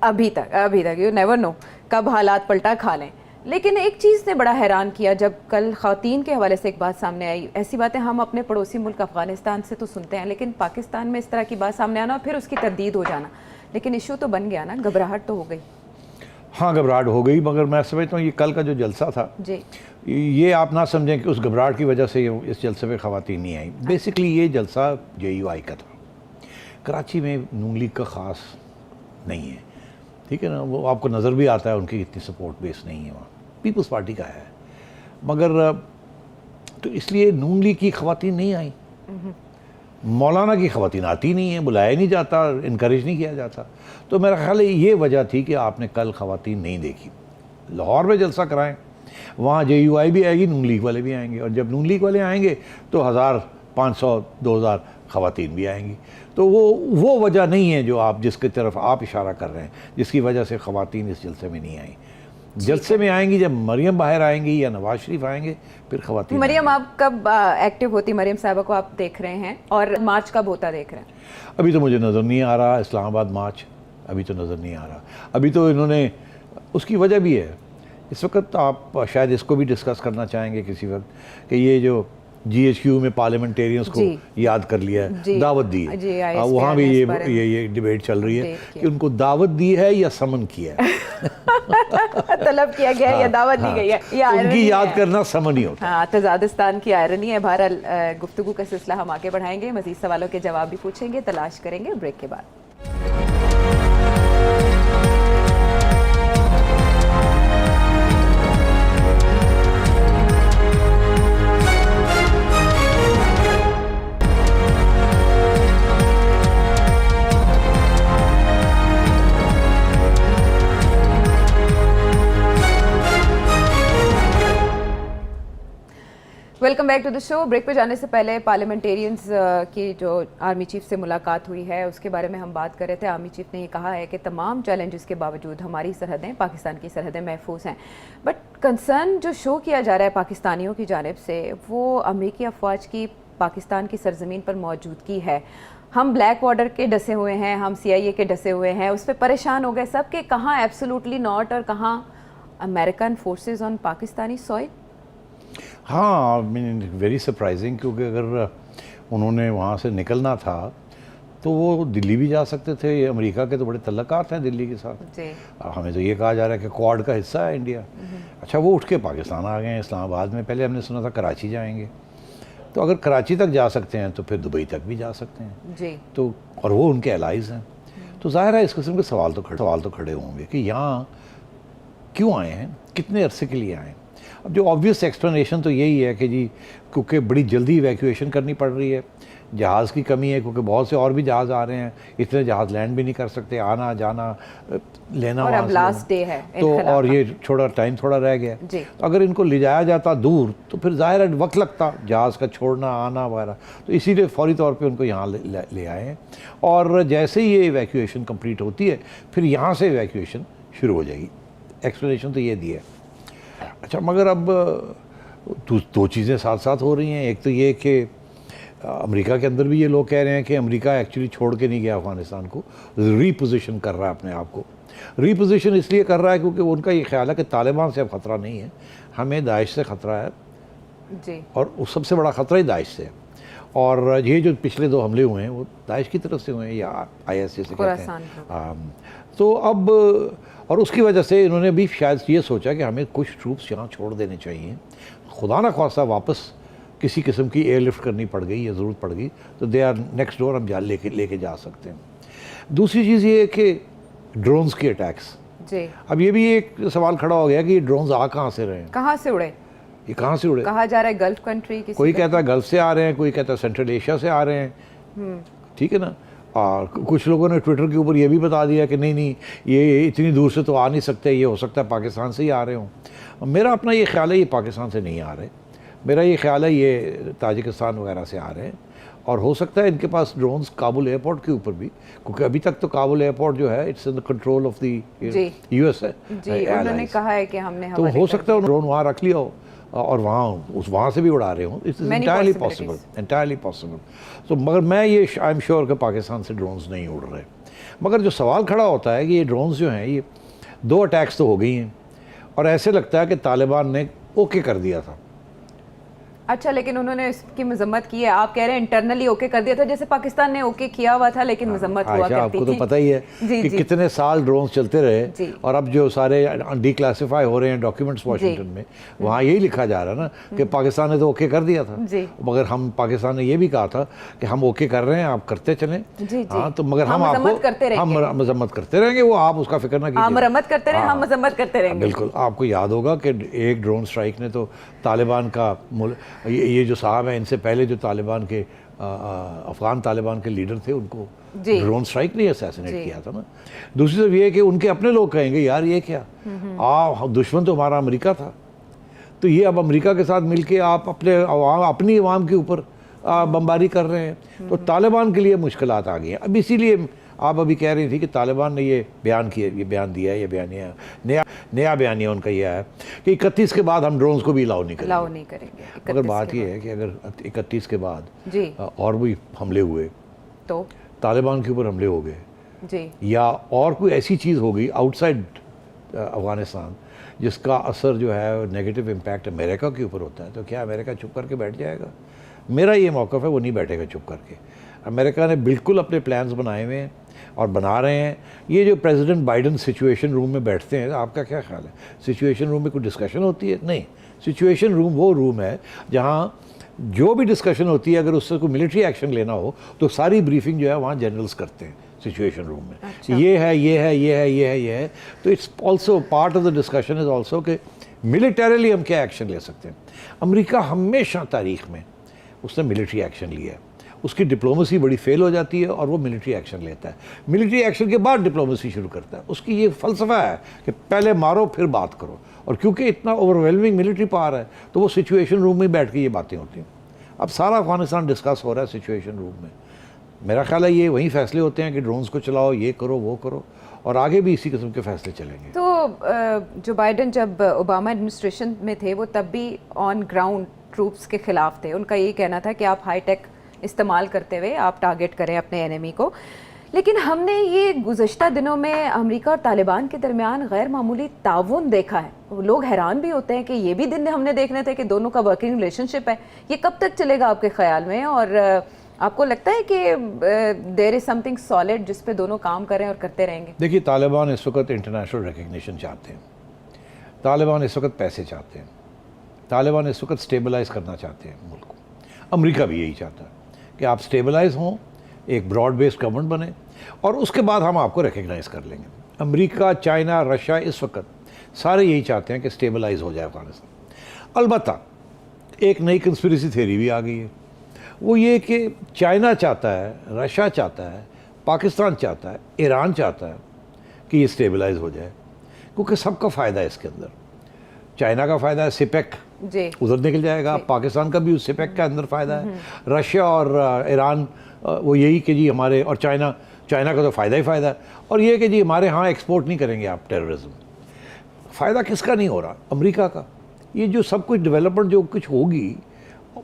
अभी तक यू नेवर नो कब हालात पलटा खा लें। लेकिन एक चीज़ ने बड़ा हैरान किया, जब कल ख़वातीन के हवाले से एक बात सामने आई। ऐसी बातें हम अपने पड़ोसी मुल्क अफ़गानिस्तान से तो सुनते हैं, लेकिन पाकिस्तान में इस तरह की बात सामने आना और फिर उसकी तरदीद हो जाना, लेकिन इशू तो बन गया ना, घबराहट तो हो गई। हाँ, घबराहट हो गई, मगर मैं समझता हूँ ये कल का जो जलसा था जी, ये आप ना समझें कि उस घबराहट की वजह से इस जलसे में ख़वातीन नहीं आई। बेसिकली ये जलसा JUI का था। कराची में नून लीग का ख़ास नहीं है, ठीक है ना, वो आपको नज़र भी आता है, उनकी इतनी सपोर्ट बेस नहीं है वहाँ, पीपल्स पार्टी का है, मगर तो इसलिए नून लीग की ख़वातीन नहीं आई, मौलाना की ख़वातीन आती नहीं है, बुलाया नहीं जाता, इनकरेज नहीं किया जाता। तो मेरा ख्याल है ये वजह थी कि आपने कल ख़वातीन नहीं देखी। लाहौर में जलसा कराएं, वहाँ JUI भी आएगी, नून लीग वाले भी आएंगे, और जब नून लीग वाले आएंगे तो 1000, 500, 2000 ख़वातीन भी आएंगी। तो वो वजह नहीं है जो आप जिसकी तरफ आप इशारा कर रहे हैं, जिसकी वजह से ख़वातीन इस जलसे में नहीं आई। जलसे में आएंगी जब मरियम बाहर आएंगी या नवाज शरीफ आएंगे, फिर खवातीन। मरियम, आप कब एक्टिव होती? मरियम साहबा को आप देख रहे हैं, और मार्च कब होता देख रहे हैं? अभी तो मुझे नज़र नहीं आ रहा इस्लामाबाद मार्च, अभी तो नज़र नहीं आ रहा। अभी तो इन्होंने, उसकी वजह भी है इस वक्त, आप शायद इसको भी डिस्कस करना चाहेंगे किसी वक्त, कि ये जो GHQ में पार्लियामेंटेरियंस को याद कर लिया है, दावत दी है, वहाँ भी ये डिबेट चल रही है कि उनको दावत दी है या समन किया है। तलब किया गया है या दावत दी गई है, या उनकी याद करना समन ही होता है। हाँ, तजादिस्तान की आयरनी है। बहरहाल गुफ्तगू का सिलसिला हम आगे बढ़ाएंगे, मजीद सवालों के जवाब भी पूछेंगे, तलाश करेंगे ब्रेक के बाद। Welcome back to the show. Break पे जाने से पहले पार्लियामेंटेरियंस की जो आर्मी चीफ से मुलाकात हुई है उसके बारे में हम बात कर रहे थे। आर्मी चीफ ने ये कहा है कि तमाम चैलेंजेस के बावजूद हमारी सरहदें, पाकिस्तान की सरहदें महफूज हैं, बट कंसर्न जो शो किया जा रहा है पाकिस्तानियों की जानिब से वो अमरीकी अफवाज की पाकिस्तान की सरजमीन पर मौजूदगी है। हम ब्लैक वाटर के डसे हुए हैं, हम CIA के डसे हुए हैं, उस पर परेशान हो गए सब कि कहाँ एब्सोल्युटली नॉट और कहाँ American forces on Pakistani soil. हाँ, मीन वेरी सरप्राइजिंग, क्योंकि अगर उन्होंने वहाँ से निकलना था तो वो दिल्ली भी जा सकते थे। ये अमेरिका के तो बड़े तल्लुकात हैं दिल्ली के साथ। हमें तो ये कहा जा रहा है कि क्वाड का हिस्सा है इंडिया। अच्छा, वो उठ के पाकिस्तान आ गए हैं, इस्लामाबाद में। पहले हमने सुना था कराची जाएंगे, तो अगर कराची तक जा सकते हैं तो फिर दुबई तक भी जा सकते हैं जी। तो, और वो उनके एलाइज हैं, तो जाहिर है इस किस्म के सवाल तो खड़े होंगे कि यहाँ क्यों आए हैं, कितने अरसे के लिए आए हैं। अब जो ऑब्वियस एक्सप्लेनेशन तो यही है कि जी क्योंकि बड़ी जल्दी इवैक्यूएशन करनी पड़ रही है, जहाज़ की कमी है, क्योंकि बहुत से और भी जहाज़ आ रहे हैं, इतने जहाज़ लैंड भी नहीं कर सकते, आना जाना लेना, और अब लास्ट डे है तो, और ये टाइम थोड़ा रह गया। तो अगर इनको ले जाया जाता दूर तो फिर ज़ाहिर है वक्त लगता जहाज़ का छोड़ना आना वगैरह, तो इसीलिए फौरी तौर पे उनको यहाँ ले आए हैं। और जैसे ही ये इवैक्यूएशन कंप्लीट होती है फिर यहाँ से इवैक्यूएशन शुरू हो जाएगी। एक्सप्लेनेशन तो ये दी है। अच्छा, मगर अब दो चीज़ें साथ साथ हो रही हैं। एक तो ये कि अमेरिका के अंदर भी ये लोग कह रहे हैं कि अमेरिका एक्चुअली छोड़ के नहीं गया अफ़गानिस्तान को, रीपोजिशन कर रहा है अपने आप को। रीपोजिशन इसलिए कर रहा है क्योंकि उनका ये ख्याल है कि तालिबान से अब ख़तरा नहीं है, हमें दाइश से ख़तरा है जी, और उस सबसे बड़ा ख़तरा ही दाइश से है। और ये जो पिछले 2 हमले हुए हैं वो दाइश की तरफ से हुए हैं या ISIS से कहते हैं। तो अब और उसकी वजह से इन्होंने भी शायद ये सोचा कि हमें कुछ ट्रूप्स यहाँ छोड़ देने चाहिए। खुदा ना ख्वास्ता वापस किसी किस्म की एयरलिफ्ट करनी पड़ गई या ज़रूरत पड़ गई तो दे आर नेक्स्ट डोर, हम लेके जा सकते हैं। दूसरी चीज़ ये है कि ड्रोन्स के अटैक्स जी। अब ये भी एक सवाल खड़ा हो गया कि ये ड्रोन्स आ कहाँ से रहे हैं, कहाँ से उड़े, ये कहाँ से उड़े। कहा जा रहा है गल्फ कंट्री, कोई कहता है गल्फ से आ रहे हैं, कोई कहता है सेंट्रल एशिया से आ रहे हैं, ठीक है ना। और कुछ लोगों ने ट्विटर के ऊपर ये भी बता दिया कि नहीं ये इतनी दूर से तो आ नहीं सकते, ये हो सकता है पाकिस्तान से ही आ रहे हों। मेरा अपना ये ख्याल है ये पाकिस्तान से नहीं आ रहे, मेरा ये ख्याल है ये ताजिकिस्तान वगैरह से आ रहे हैं। और हो सकता है इनके पास ड्रोन्स काबुल एयरपोर्ट के ऊपर भी, क्योंकि अभी तक तो काबुल एयरपोर्ट जो है it's in the control of the US है जी, उन्होंने कहा है कि हमने, तो हो सकता है ड्रोन वहाँ रख लिया हो और वहाँ से भी उड़ा रहे हो। It's entirely possible. तो मगर मैं ये आई एम श्योर कि पाकिस्तान से ड्रोन्स नहीं उड़ रहे। मगर जो सवाल खड़ा होता है कि ये ड्रोन्स जो हैं, ये 2 अटैक्स तो हो गई हैं और ऐसे लगता है कि तालिबान ने ओके कर दिया था। अच्छा, लेकिन उन्होंने इसकी मजम्मत की है। आप कह रहे हैं इंटरनली ओके कर दिया था, जैसे पाकिस्तान ने ओके किया हुआ था लेकिन मजम्मत हुआ करती थी। आपको तो पता ही है कि कितने साल ड्रोन्स चलते रहे और अब जो सारे डिक्लासिफाई हो रहे हैं डॉक्यूमेंट्स वाशिंगटन में, वहाँ यही लिखा जा रहा है ना कि पाकिस्तान ने तो ओके कर दिया था, मगर हम पाकिस्तान ने ये भी कहा था कि हम ओके कर रहे हैं, आप करते चलें। हाँ, तो मगर हम आपको मजम्मत करते रहेंगे, वो आप उसका फिक्र ना कीजिए, मरम्मत करते रहे, हम मजम्मत करते रहेंगे। बिल्कुल। आपको याद होगा कि एक ड्रोन स्ट्राइक ने तो तालिबान का ये जो साहब हैं, इनसे पहले जो तालिबान के अफगान तालिबान के लीडर थे, उनको ड्रोन स्ट्राइक ने असैसिनेट किया था ना। दूसरी तरफ ये है कि उनके अपने लोग कहेंगे यार ये क्या, दुश्मन तो हमारा अमेरिका था, तो ये अब अमेरिका के साथ मिलके आप अपनी अवाम के ऊपर बमबारी कर रहे हैं, तो तालिबान के लिए मुश्किलात आ गई हैं। अब इसीलिए आप अभी कह रही थी कि तालिबान ने ये बयान दिया है, ये बयानिया नया बयानिया उनका यह है कि 31 के बाद हम ड्रोन्स को भी अलाउ नहीं करेंगे। मगर बात यह है कि अगर 31 के बाद जी और भी हमले हुए, तो तालिबान के ऊपर हमले हो गए जी, या और कोई ऐसी चीज़ हो गई आउटसाइड अफ़गानिस्तान जिसका असर जो है नेगेटिव इम्पैक्ट अमेरिका के ऊपर होता है, तो क्या अमेरिका चुप करके बैठ जाएगा? मेरा ये मौक़िफ़ है वो नहीं बैठेगा चुप करके। अमेरिका ने बिल्कुल अपने प्लान्स बनाए हुए हैं और बना रहे हैं। ये जो प्रेसिडेंट बाइडन सिचुएशन रूम में बैठते हैं, आपका क्या ख्याल है? सिचुएशन रूम में कोई डिस्कशन होती है? नहीं। सिचुएशन रूम वो रूम है जहाँ जो भी डिस्कशन होती है, अगर उससे कोई मिलिट्री एक्शन लेना हो तो सारी ब्रीफिंग जो है वहाँ जनरल्स करते हैं सिचुएशन रूम में। अच्छा। ये है, ये है, ये है, ये है, ये है। तो it's also part of the discussion is also कि मिलिटरीली हम क्या एक्शन ले सकते हैं। अमेरिका हमेशा तारीख में उसने मिलिट्री एक्शन लिया है, उसकी डिप्लोमेसी बड़ी फेल हो जाती है और वो मिलिट्री एक्शन लेता है। मिलिट्री एक्शन के बाद डिप्लोमेसी शुरू करता है। उसकी ये फ़लसफ़ा है कि पहले मारो फिर बात करो, और क्योंकि इतना ओवरवेलमिंग मिलिट्री पावर है तो वो सिचुएशन रूम में बैठ के ये बातें होती हैं। अब सारा अफगानिस्तान डिस्कस हो रहा है सिचुएशन रूम में। मेरा ख्याल है ये वही फैसले होते हैं कि ड्रोन्स को चलाओ, ये करो, वो करो, और आगे भी इसी किस्म के फैसले चलेंगे। तो जो बाइडन जब ओबामा एडमिनिस्ट्रेशन में थे वो तब भी ऑन ग्राउंड ट्रूप्स के खिलाफ थे। उनका यही कहना था कि आप हाईटेक इस्तेमाल करते हुए आप टारगेट करें अपने एनिमी को। लेकिन हमने ये गुज़श्ता दिनों में अमेरिका और तालिबान के दरमियान गैर मामूली ताउन देखा है। लोग हैरान भी होते हैं कि ये भी दिन हमने देखने थे कि दोनों का वर्किंग रिलेशनशिप है। ये कब तक चलेगा आपके ख्याल में? और आपको लगता है कि देयर इज़ समथिंग सॉलिड जिस पे दोनों काम कर रहे हैं और करते रहेंगे? देखिए, तालिबान इस वक्त इंटरनेशनल रिकग्निशन चाहते हैं, तालिबान इस वक्त पैसे चाहते हैं, तालिबान इस वक्त स्टेबलाइज करना चाहते हैं मुल्क को। अमेरिका भी यही चाहता है कि आप स्टेबलाइज हों, एक ब्रॉड बेस्ड गवर्नमेंट बने, और उसके बाद हम आपको रिकग्नाइज कर लेंगे। अमेरिका, चाइना, रशिया इस वक्त सारे यही चाहते हैं कि स्टेबलाइज हो जाए अफगानिस्तान। अलबत्ता एक नई कंस्पिरेसी थ्योरी भी आ गई है, वो ये कि चाइना चाहता है, रशिया चाहता है, पाकिस्तान चाहता है, ईरान चाहता है कि ये स्टेबलाइज हो जाए, क्योंकि सबका फ़ायदा है इसके अंदर। चाइना का फ़ायदा है, सिपेक जी उधर निकल जाएगा, पाकिस्तान का भी उस सिपेक का अंदर फ़ायदा है, रशिया और ईरान वो यही कि जी हमारे, और चाइना का तो फ़ायदा ही फ़ायदा है, और ये कि जी हमारे यहाँ एक्सपोर्ट नहीं करेंगे आप टेररिज्म। फ़ायदा किसका नहीं हो रहा? अमेरिका का। ये जो सब कुछ डेवलपमेंट जो कुछ होगी,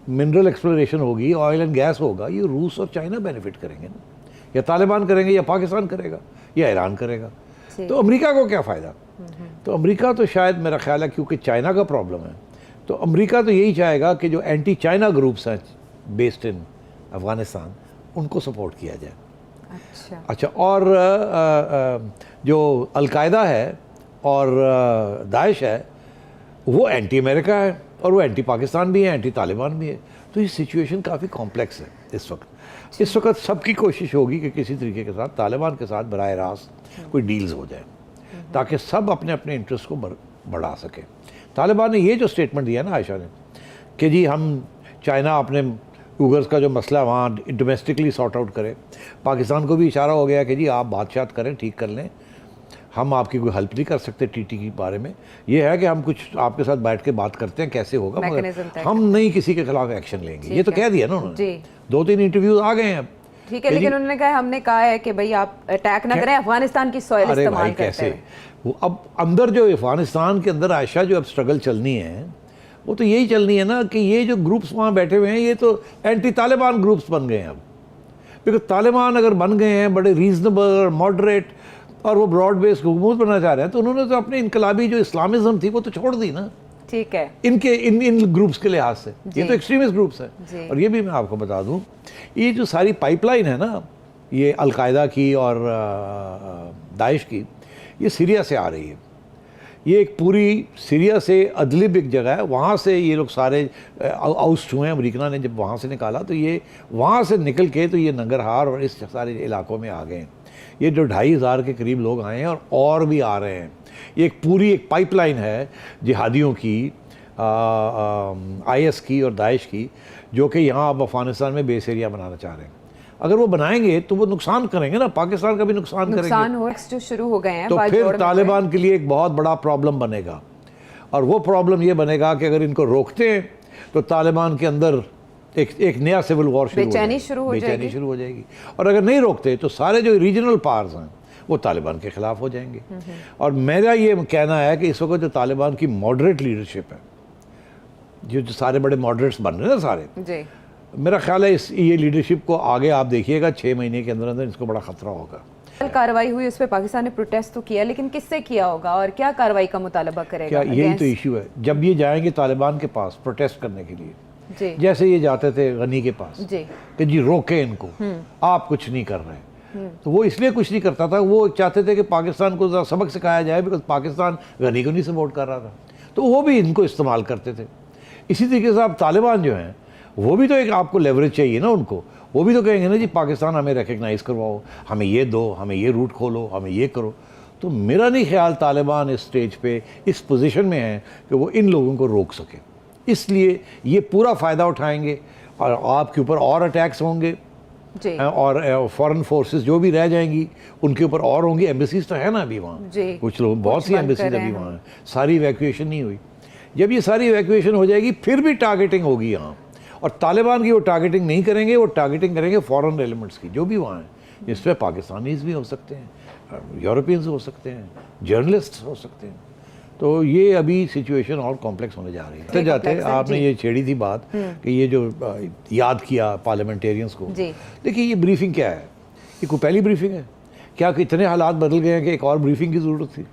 मिनरल एक्सप्लोरेशन होगी, ऑयल एंड गैस होगा, ये रूस और चाइना बेनिफिट करेंगे ना। या तालिबान करेंगे, या पाकिस्तान करेगा, या ईरान करेगा। तो अमेरिका को क्या फ़ायदा? तो अमेरिका तो शायद मेरा ख्याल है क्योंकि चाइना का प्रॉब्लम है, तो अमेरिका तो यही चाहेगा कि जो एंटी चाइना ग्रुप्स हैं बेस्ड इन अफ़गानिस्तान, उनको सपोर्ट किया जाए। अच्छा, और जो अलकायदा है और दाइश है वो एंटी अमेरिका है, और वो एंटी पाकिस्तान भी है, एंटी तालिबान भी है। तो ये सिचुएशन काफ़ी कॉम्प्लेक्स है इस वक्त। इस वक्त सबकी कोशिश होगी कि किसी तरीके के साथ तालिबान के साथ बराह रास्त कोई डील्स हो जाए, ताकि सब अपने अपने इंटरेस्ट को बढ़ा सकें। तालिबान ने ये जो स्टेटमेंट दिया ना आयशा ने, कि जी हम चाइना अपने उगर्स का जो मसला है वहाँ डोमेस्टिकली सॉर्ट आउट करे, पाकिस्तान को भी इशारा हो गया कि जी आप बातचीत करें, ठीक कर लें, हम आपकी कोई हेल्प नहीं कर सकते टीटी के बारे में। ये है कि हम कुछ आपके साथ बैठ के बात करते हैं कैसे होगा, मगर हम नहीं किसी के खिलाफ एक्शन लेंगे। ये तो कह दिया ना उन्होंने, 2-3 इंटरव्यूज आ गए हैं। ठीक है, लेकिन उन्होंने कहा, हमने कहा है कि भाई आप अटैक ना करें, अफगानिस्तान की सॉइल इस्तेमाल करते हैं। वो अब अंदर जो अफगानिस्तान के अंदर आयशा जो अब स्ट्रगल चलनी है, वो तो यही चलनी है ना कि ये जो ग्रुप्स वहाँ बैठे हुए हैं ये तो एंटी तालिबान ग्रुप्स बन गए हैं अब। बिकॉज तालिबान अगर बन गए हैं बड़े रीजनेबल, मॉडरेट, और वो ब्रॉड बेस्ड हुकूमत बनना चाह रहे हैं, तो उन्होंने तो अपनी इनकलाबी जो इस्लामिज्म थी वो तो छोड़ दी ना। ठीक है, इनके इन ग्रुप्स के लिहाज से ये तो एक्सट्रीमिस्ट ग्रुप्स हैं। और ये भी मैं आपको बता दूं, ये जो सारी पाइपलाइन है ना, ये अलकायदा की और दाइश की, ये सीरिया से आ रही है। ये एक पूरी सीरिया से अदलिब एक जगह है, वहाँ से ये लोग सारे आउस्ट हुए हैं। अमरीका ने जब वहाँ से निकाला तो ये वहाँ से निकल के तो ये नंगरहार और इस सारे इलाकों में आ गए हैं। ये जो 2,500 के करीब लोग आए हैं और भी आ रहे हैं। ये एक पूरी एक पाइपलाइन है जिहादियों की, IS की और दाइश की, जो कि यहाँ अब अफगानिस्तान में बेस एरिया बनाना चाह रहे हैं। अगर वो बनाएंगे तो वो नुकसान करेंगे ना, पाकिस्तान का भी नुकसान करेंगे। जो शुरू हो गए हैं तो फिर तालिबान के लिए एक बहुत बड़ा प्रॉब्लम बनेगा। और वो प्रॉब्लम ये बनेगा कि अगर इनको रोकते हैं तो तालिबान के अंदर एक नया सिविल वॉर शुरू हो जाएगी। और अगर नहीं रोकते तो सारे जो रीजनल पावर्स हैं वो तालिबान के ख़िलाफ़ हो जाएंगे। और मेरा ये कहना है कि इस वक्त जो तालिबान की मॉडरेट लीडरशिप है, जो सारे बड़े मॉडरेट्स बन रहे हैं ना सारे जी, मेरा ख्याल है ये लीडरशिप को आगे आप देखिएगा 6 महीने के अंदर अंदर इसको बड़ा ख़तरा होगा। कल कार्रवाई हुई, उस पर पाकिस्तान ने प्रोटेस्ट तो किया, लेकिन किससे किया होगा और क्या कार्रवाई का मुतालबा करेगा? क्या यही तो इशू है। जब ये जाएंगे तालिबान के पास प्रोटेस्ट करने के लिए जी, जैसे ये जाते थे गनी के पास जी, कि जी रोके इनको, आप कुछ नहीं कर रहे, तो वो इसलिए कुछ नहीं करता था, वो चाहते थे कि पाकिस्तान को सबक सिखाया जाए, बिकॉज पाकिस्तान गनी को नहीं सपोर्ट कर रहा था, तो वो भी इनको इस्तेमाल करते थे। इसी तरीके से आप तालिबान जो हैं वो भी तो एक आपको लेवरेज चाहिए ना उनको, वो भी तो कहेंगे ना जी पाकिस्तान हमें रिकग्नाइज़ करवाओ, हमें ये दो, हमें ये रूट खोलो, हमें ये करो। तो मेरा नहीं ख्याल तालिबान इस स्टेज पे इस पोजीशन में है कि वो इन लोगों को रोक सके, इसलिए ये पूरा फ़ायदा उठाएंगे और आपके ऊपर और अटैक्स होंगे जी, और फॉरेन फोर्सेस जो भी रह जाएंगी उनके ऊपर और होंगी। एम्बेसीज तो है ना अभी वहाँ, कुछ लोग, बहुत सी एम्बेसीज अभी वहाँ हैं, सारी इवैक्यूएशन नहीं हुई। जब ये सारी इवैक्यूएशन हो जाएगी फिर भी टारगेटिंग होगी यहाँ, और तालिबान की वो टारगेटिंग नहीं करेंगे, वो टारगेटिंग करेंगे फॉरेन एलिमेंट्स की जो भी वहाँ हैं, जिसमें पाकिस्तानीज भी हो सकते हैं, यूरोपियंस हो सकते हैं, जर्नलिस्ट हो सकते हैं। तो ये अभी सिचुएशन और कॉम्प्लेक्स होने जा रही है। तो जाते आपने ये छेड़ी थी बात कि ये जो याद किया पार्लियामेंटेरियंस को, देखिए ये ब्रीफिंग क्या है, ये कोई पहली ब्रीफिंग है क्या? कि इतने हालात बदल गए हैं कि एक और ब्रीफिंग की ज़रूरत थी?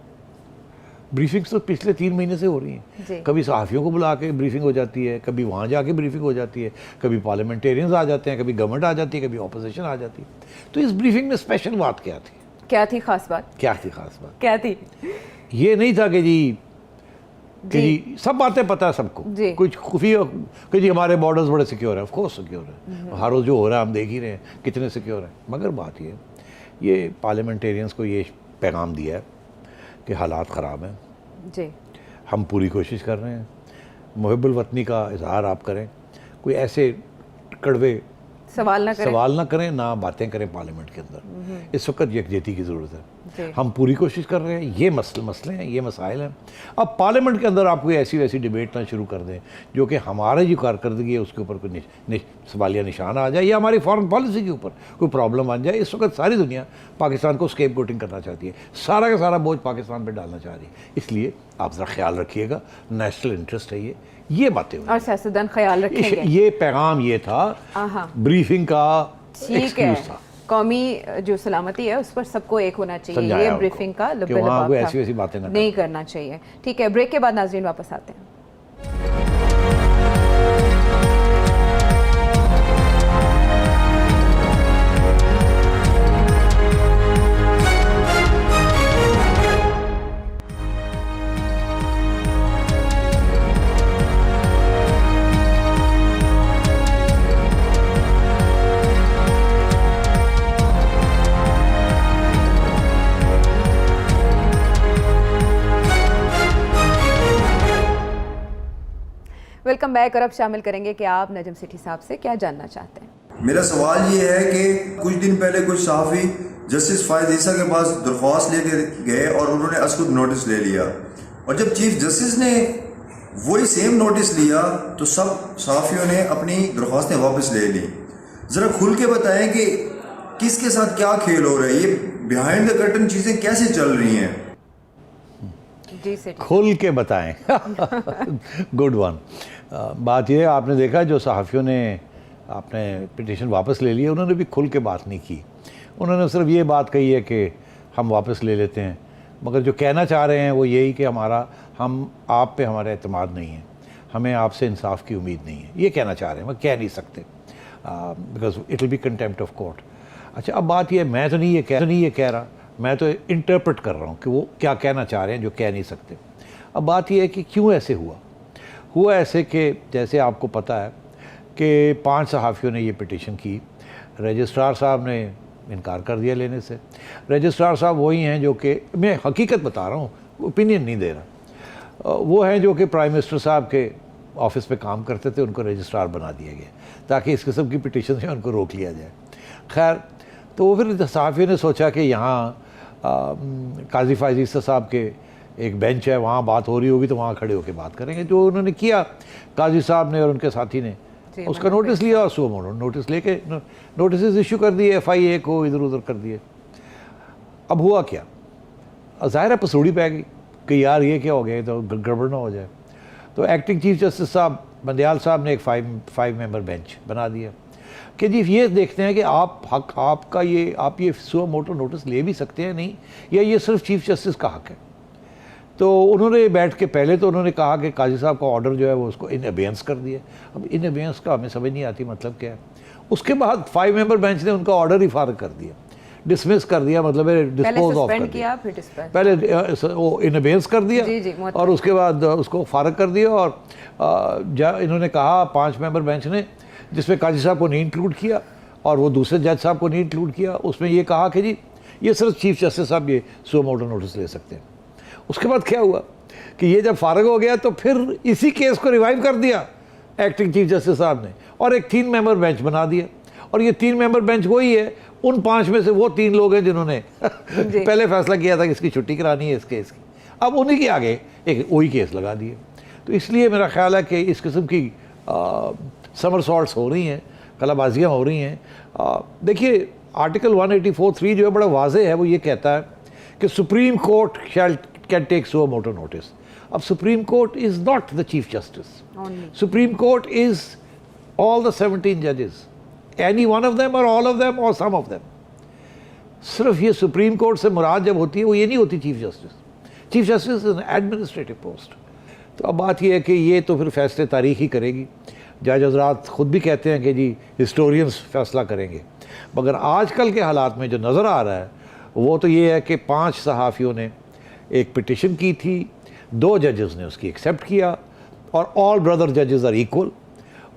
ब्रीफिंग्स तो पिछले 3 महीने से हो रही हैं, कभी सहाफ़ियों को बुला के ब्रीफिंग हो जाती है, कभी वहाँ जाके ब्रीफिंग हो जाती है, कभी पार्लियामेंटेरियंस आ जाते हैं, कभी गवर्नमेंट आ जाती है, कभी ऑपोजिशन आ जाती है। तो इस ब्रीफिंग में स्पेशल बात क्या थी? क्या थी खास बात? क्या थी खास बात? क्या थी? ये नहीं था कि जी सब बातें पता है सबको, कुछ खुफिया कि जी हमारे बॉर्डर्स बड़े सिक्योर हैं, ऑफ कोर्स सिक्योर है, हर रोज़ जो हो रहा है हम देख ही रहे हैं कितने सिक्योर हैं। मगर बात ये पार्लियामेंटेरियंस को ये पैगाम दिया है कि हालात ख़राब हैं जी, हम पूरी कोशिश कर रहे हैं, मुहिब्बुल वतनी का इजहार आप करें, कोई ऐसे कड़वे सवाल ना करें, ना बातें करें पार्लियामेंट के अंदर। इस वक्त यकजहती की ज़रूरत है, हम पूरी कोशिश कर रहे हैं, ये मसले हैं, ये मसाइल हैं। अब पार्लियामेंट के अंदर आप कोई ऐसी वैसी डिबेट ना शुरू कर दें जो कि हमारे जो कारकर्दगी है उसके ऊपर कोई सवालिया निशान आ जाए या हमारी फॉरेन पॉलिसी के ऊपर कोई प्रॉब्लम आ जाए। इस वक्त सारी दुनिया पाकिस्तान को स्केपगोटिंग करना चाहती है, सारा का सारा बोझ पाकिस्तान पर डालना चाह रही है। इसलिए आप ज़रा ख्याल रखिएगा, नेशनल इंटरेस्ट है ये बातें और सियासतदान ख्याल रखेंगे। ये पैगाम ये था ब्रीफिंग का, ठीक है, कौमी जो सलामती है उस पर सबको एक होना चाहिए, ये ब्रीफिंग का लबे ऐसी बातें नहीं करना चाहिए। ठीक है, ब्रेक के बाद नाज़रीन वापस आते हैं। Welcome back. और अब शामिल करेंगे कि आप नजम सेठी साहब से क्या जानना चाहते हैं। मेरा सवाल ये है कि कुछ दिन पहले कुछ सहाफ़ी जस्टिस फायद ईसा के पास दरख्वास्त लेके गए और उन्होंने असकुद नोटिस ले लिया, और जब चीफ जस्टिस ने वही सेम नोटिस लिया तो सब सहाफ़ियों ने अपनी दरख्वास्तें वापस ले ली। ज़रा खुल के बताएं कि किसके साथ क्या खेल हो रहा है, ये बिहाइंड द कर्टन चीज़ें कैसे चल रही हैं? खुल के बताएं गुड वन। बात यह आपने देखा जो सहाफ़ियों ने आपने पिटीशन वापस ले लिया, उन्होंने भी खुल के बात नहीं की। उन्होंने सिर्फ ये बात कही है कि हम वापस ले लेते हैं, मगर जो कहना चाह रहे हैं वो यही कि हम आप पे हमारा एतमाद नहीं है, हमें आपसे इंसाफ की उम्मीद नहीं है, ये कहना चाह रहे हैं। वो कह नहीं सकते because it will be contempt of court. अच्छा, अब बात यह, मैं तो नहीं ये कह रहा, मैं तो इंटरप्रेट कर रहा हूँ कि वो क्या कहना चाह रहे हैं जो कह नहीं सकते। अब बात यह है कि क्यों ऐसे हुआ ऐसे कि जैसे आपको पता है कि 5 सहाफ़ियों ने ये पिटीशन की, रजिस्ट्रार साहब ने इनकार कर दिया लेने से। रजिस्ट्रार साहब वही हैं जो कि, मैं हकीकत बता रहा हूँ, ओपिनियन नहीं दे रहा, वो हैं जो कि प्राइम मिनिस्टर साहब के ऑफिस पे काम करते थे, उनको रजिस्ट्रार बना दिया गया ताकि इस किस्म की पिटीशन से उनको रोक लिया जाए। खैर, तो वो फिर सहाफ़ी ने सोचा कि यहाँ काजी फायद ईसा साहब के एक बेंच है, वहाँ बात हो रही होगी तो वहाँ खड़े होकर बात करेंगे। जो उन्होंने किया, काजी साहब ने और उनके साथी ने उसका नोटिस लिया और सुबह नोटिस लेके नोटिस इशू कर दिए, FIA को इधर उधर कर दिए। अब हुआ क्या, ज़ाहिर है पसूड़ी पै गई कि यार ये क्या हो गया, तो गड़बड़ ना हो जाए। तो एक्टिंग चीफ जस्टिस साहब बंदयाल साहब ने एक फाइव मेंबर बेंच बना दिया कि जी ये देखते हैं कि आप ये सुओ मोटो नोटिस ले भी सकते हैं नहीं, या ये सिर्फ चीफ जस्टिस का हक है। तो उन्होंने बैठ के पहले तो उन्होंने कहा कि काजी साहब का ऑर्डर जो है वो उसको इन अबेंस कर दिया। अब इन अबेंस का हमें समझ नहीं आती मतलब क्या है। उसके बाद 5 मेंबर बेंच ने उनका ऑर्डर ही फारग कर दिया, डिसमिस कर दिया, मतलब डिस्पोज ऑफ कर दिया। पहले वो इन अबेंस कर दिया और उसके बाद उसको फारग कर दिया। और इन्होंने कहा 5 मेंबर बेंच ने, जिसमें काजी साहब को नहीं इंक्लूड किया और वो दूसरे जज साहब को नहीं इंक्लूड किया, उसमें ये कहा कि जी ये सिर्फ चीफ जस्टिस साहब ये सुओ मोटो नोटिस ले सकते हैं। उसके बाद क्या हुआ कि ये जब फारग हो गया तो फिर इसी केस को रिवाइव कर दिया एक्टिंग चीफ जस्टिस साहब ने और एक 3 मेंबर बेंच बना दिया। और ये 3 मेंबर बेंच वही है, उन 5 में से वो 3 लोग हैं जिन्होंने पहले फैसला किया था कि इसकी छुट्टी करानी है इस केस की, अब उन्हीं के आगे एक वही केस लगा दिए। तो इसलिए मेरा ख्याल है कि इस किस्म की समरसॉल्ट्स हो रही हैं, कलाबाजियाँ हो रही हैं। देखिए आर्टिकल 184(3) जो है बड़ा वाज़ेह है, वो ये कहता है कि supreme court can take suo motu notice. अब supreme court is not the chief justice, supreme court is all the 17 judges, any one of them or all of them or some of them। सिर्फ ये supreme court से मुराद जब होती है वो ये नहीं होती chief justice. Chief justice is an administrative post. तो अब बात ये है कि ये तो फिर फैसले तारीख ही करेगी। जज हज़रात ख़ुद भी कहते हैं कि जी हिस्टोरियंस फैसला करेंगे, मगर आजकल के हालात में जो नज़र आ रहा है वो तो ये है कि 5 सहाफ़ियों ने एक पिटिशन की थी, 2 जजेस ने उसकी एक्सेप्ट किया और ऑल ब्रदर जजेस आर इक्वल।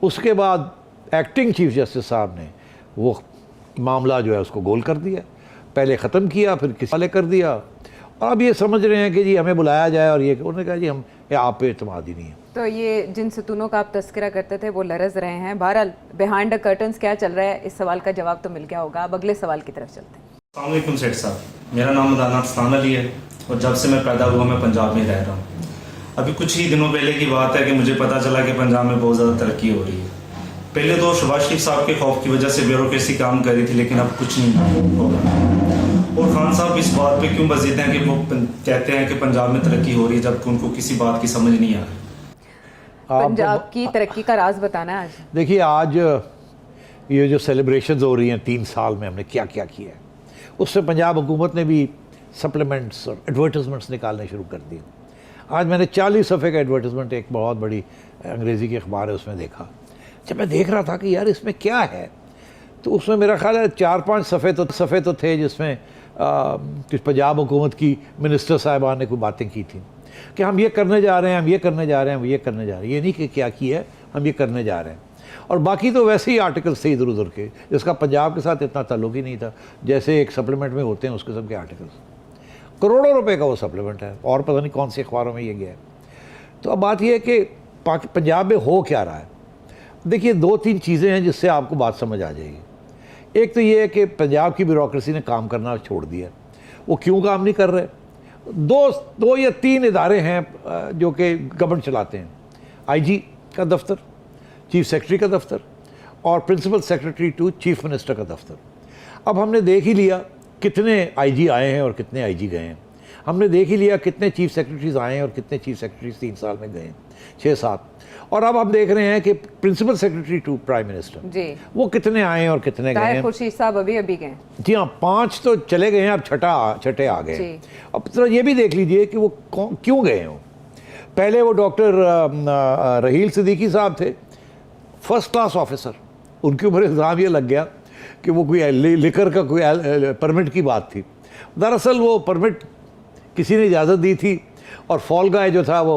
उसके बाद एक्टिंग चीफ जस्टिस साहब ने वो मामला जो है उसको गोल कर दिया, पहले ख़त्म किया फिर किसी वाले कर दिया, और अब ये समझ रहे हैं कि जी हमें बुलाया जाए और ये उन्होंने कहा जी हम आप पे एतमाद ही नहीं है। तो ये जिन सतूनों का आप तस्करा करते थे वो लरज़ रहे हैं। बहरहाल बिहाइंड द कर्टन्स क्या चल रहा है, इस सवाल का जवाब तो मिल गया होगा। अब अगले सवाल की तरफ चलते हैं। अस्सलाम वालेकुम सेठ साहब, मेरा नाम मदाना अफसान अली है और जब से मैं पैदा हुआ मैं पंजाब में रह रहा हूँ। अभी कुछ ही दिनों पहले की बात है कि मुझे पता चला कि पंजाब में बहुत ज़्यादा तरक्की हो रही है। पहले तो शहबाज शरीफ साहब के खौफ की वजह से ब्यूरोक्रेसी काम कर रही थी, लेकिन अब कुछ नहीं होगा। और खान साहब इस बात पे क्यों बजीते हैं कि वो कहते हैं कि पंजाब में तरक्की हो रही है, जबकि उनको किसी बात की समझ नहीं आ रही। पंजाब की तरक्की का राज बताना है आज। देखिए आज ये जो सेलिब्रेशंस हो रही हैं 3 साल में हमने क्या क्या किया है, उससे पंजाब हुकूमत ने भी सप्लीमेंट्स और एडवर्टाइजमेंट्स निकालने शुरू कर दिए। आज मैंने 40 सफ़े का एडवर्टाइजमेंट एक बहुत बड़ी अंग्रेज़ी की अखबार है उसमें देखा। जब मैं देख रहा था कि यार इसमें क्या है, तो उसमें मेरा ख्याल है 4-5 सफ़े तो थे जिसमें कुछ पंजाब हुकूमत की मिनिस्टर साहिबान ने कोई बातें की थी कि हम ये करने जा रहे हैं, हम ये करने जा रहे हैं, हम ये करने जा रहे हैं। ये नहीं कि क्या किया है, हम ये करने जा रहे हैं। और बाकी तो वैसे ही आर्टिकल्स थे इधर उधर के, जिसका पंजाब के साथ इतना ताल्लुक ही नहीं था, जैसे एक सप्लीमेंट में होते हैं उस किस्म के आर्टिकल्स। करोड़ों रुपए का वो सप्लीमेंट है और पता नहीं कौन सी अखबारों में ये गया है। तो अब बात यह है कि पंजाब में हो क्या रहा है। देखिए 2-3 चीज़ें हैं जिससे आपको बात समझ आ जाएगी। एक तो ये है कि पंजाब की ब्यूरोक्रेसी ने काम करना छोड़ दिया। वो क्यों काम नहीं कर रहे? दो या 3 इदारे हैं जो कि गवर्नमेंट चलाते हैं। IG का दफ्तर, चीफ सेक्रेटरी का दफ्तर और principal secretary to chief minister का दफ्तर। अब हमने देख ही लिया कितने IG आए हैं और कितने IG गए हैं। हमने देख ही लिया कितने चीफ सेक्रेटरीज आए हैं और कितने चीफ सेक्रेटरीज 3 साल में गए हैं, 6-7। और अब हम देख रहे हैं कि principal secretary to prime minister ji वो कितने आए हैं और कितने गए हैं। खुर्शीद साहब अभी गए। जी हाँ, 5 तो चले गए हैं, अब छठे आ गए। अब तो ये भी देख लीजिए कि वो क्यों गए हैं। पहले वो डॉक्टर रहील सिद्दीकी साहब थे, फर्स्ट क्लास ऑफिसर। उनके ऊपर इल्ज़ाम ये लग गया कि वो कोई लिकर का कोई परमिट की बात थी। दरअसल वो परमिट किसी ने इजाज़त दी थी और फॉल गाय जो था वो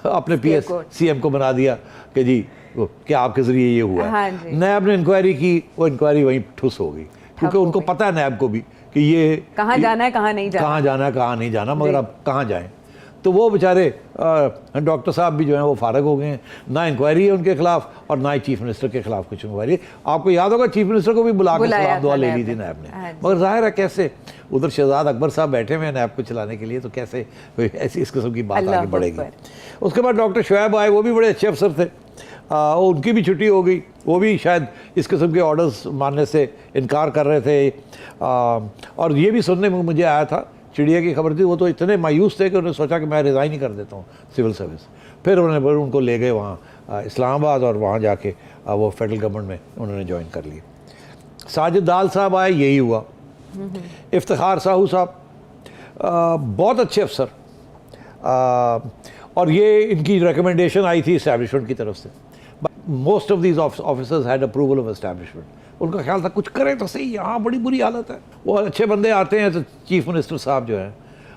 अपने PS CM को बना दिया कि जी वो क्या आपके ज़रिए ये हुआ। हाँ, नैब ने इंक्वायरी की, वो इंक्वायरी वहीं ठुस हो गई, क्योंकि उनको पता है नैब को भी कि ये कहाँ जाना है कहाँ नहीं जाना, मगर अब कहाँ जाएं। तो वो बेचारे डॉक्टर साहब भी जो हैं वो फारग हो गए हैं। ना इंक्वायरी है उनके खिलाफ और ना ही चीफ मिनिस्टर के खिलाफ कुछ इंक्वायरी। आपको याद होगा चीफ मिनिस्टर को भी बुला के सलाम दुआ ले ली थी नैब ने। मगर जाहिर है कैसे उधर शहजाद अकबर साहब बैठे हुए हैं नैब को चलाने के लिए, तो कैसे ऐसी इस किस्म की बात आगे बढ़ेगी। उसके बाद डॉक्टर शुएब आए, वो भी बड़े अच्छे अफसर थे। उनकी भी छुट्टी हो गई, वो भी शायद इस किस्म के ऑर्डर्स मानने से इनकार कर रहे थे। और ये भी सुनने में मुझे आया था, चिड़िया की खबर थी, वो तो इतने मायूस थे कि उन्होंने सोचा कि मैं रिज़ाइन ही कर देता हूँ सिविल सर्विस। फिर उन्होंने उनको ले गए वहाँ इस्लामाबाद, और वहाँ जाके वो फेडरल गवर्नमेंट में उन्होंने ज्वाइन कर लिया। साजिद दाल साहब आए, यही हुआ। इफ्तिखार साहू साहब बहुत अच्छे अफसर, और ये इनकी रिकमेंडेशन आई थी इस्टेब्लिशमेंट की तरफ से। Most of these officers had approval of establishment. उनका ख्याल था कुछ करें तो सही, यहाँ बड़ी बुरी हालत है। वो अच्छे बंदे आते हैं तो चीफ मिनिस्टर साहब जो हैं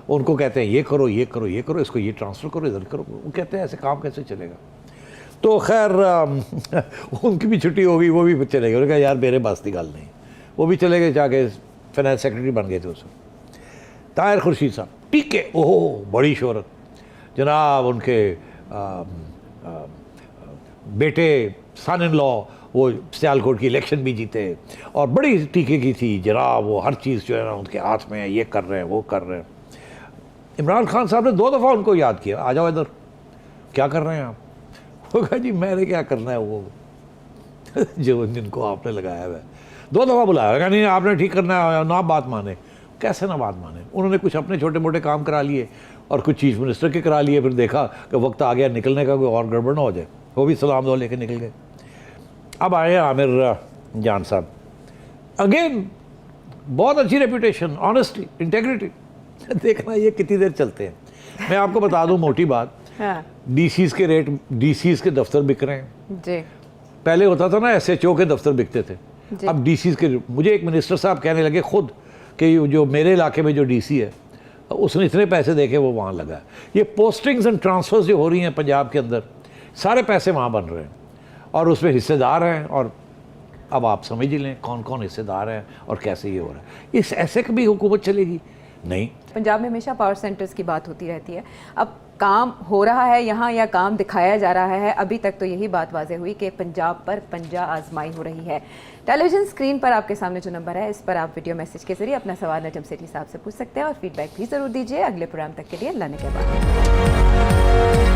उनको कहते हैं ये करो ये करो ये करो, इसको ये ट्रांसफ़र करो, इधर करो। वो कहते हैं ऐसे काम कैसे चलेगा। तो खैर उनकी भी छुट्टी हो गई, वो भी चले गए। उन्होंने कहा यार मेरे पास की गल नहीं, वो भी चले गए, जाके फाइनेंस सेक्रेटरी बन गए थे उसमें। ताहिर खुर्शीद साहब पीके, ओहो बड़ी शोहरत जनाब, उनके बेटे सन इन लॉ वो सियालकोट की इलेक्शन भी जीते, और बड़ी टीके की थी जनाब, वो हर चीज़ जो है ना उनके हाथ में है, ये कर रहे हैं वो कर रहे हैं। इमरान खान साहब ने 2 दफ़ा उनको याद किया, आ जाओ इधर, क्या कर रहे हैं आप। वो कहा जी मैंने क्या करना है, वो जो जिनको आपने लगाया हुआ है। 2 दफ़ा बुलाया, कहा नहीं आपने ठीक करना है, ना बात माने। कैसे ना बात माने। उन्होंने कुछ अपने छोटे मोटे काम करा लिए और कुछ चीफ मिनिस्टर के करा लिए, फिर देखा कि वक्त आ गया निकलने का, कोई और गड़बड़ ना हो जाए, वो भी सलाम दो लेके निकल गए। अब आए आमिर जान साहब, अगेन बहुत अच्छी रेपुटेशन, ऑनेस्टी, इंटेग्रिटी। देखना ये कितनी देर चलते हैं। मैं आपको बता दूं मोटी बात, हाँ। डीसीज के रेट, डीसीज के दफ्तर बिक रहे हैं जी। पहले होता था ना एसएचओ के दफ्तर बिकते थे, अब डीसीज के। मुझे एक मिनिस्टर साहब कहने लगे खुद कि जो मेरे इलाके में जो डीसी है उसने इतने पैसे देखे वो वहाँ लगा। ये पोस्टिंग्स एंड ट्रांसफर्स जो हो रही हैं पंजाब के अंदर, सारे पैसे वहाँ बन रहे हैं और उसमें हिस्सेदार हैं। और अब आप समझ ही लें कौन कौन हिस्सेदार हैं और कैसे ये हो रहा है। इस ऐसे कभी हुकूमत चलेगी नहीं। पंजाब में हमेशा पावर सेंटर्स की बात होती रहती है। अब काम हो रहा है यहाँ या काम दिखाया जा रहा है, अभी तक तो यही बात वाज़ेह हुई कि पंजाब पर पंजा आजमाई हो रही है। टेलीविज़न स्क्रीन पर आपके सामने जो नंबर है, इस पर आप वीडियो मैसेज के जरिए अपना सवाल नजम सेठी साहब से पूछ सकते हैं और फीडबैक भी ज़रूर दीजिए। अगले प्रोग्राम तक के लिए अल्लाह ने के बाद।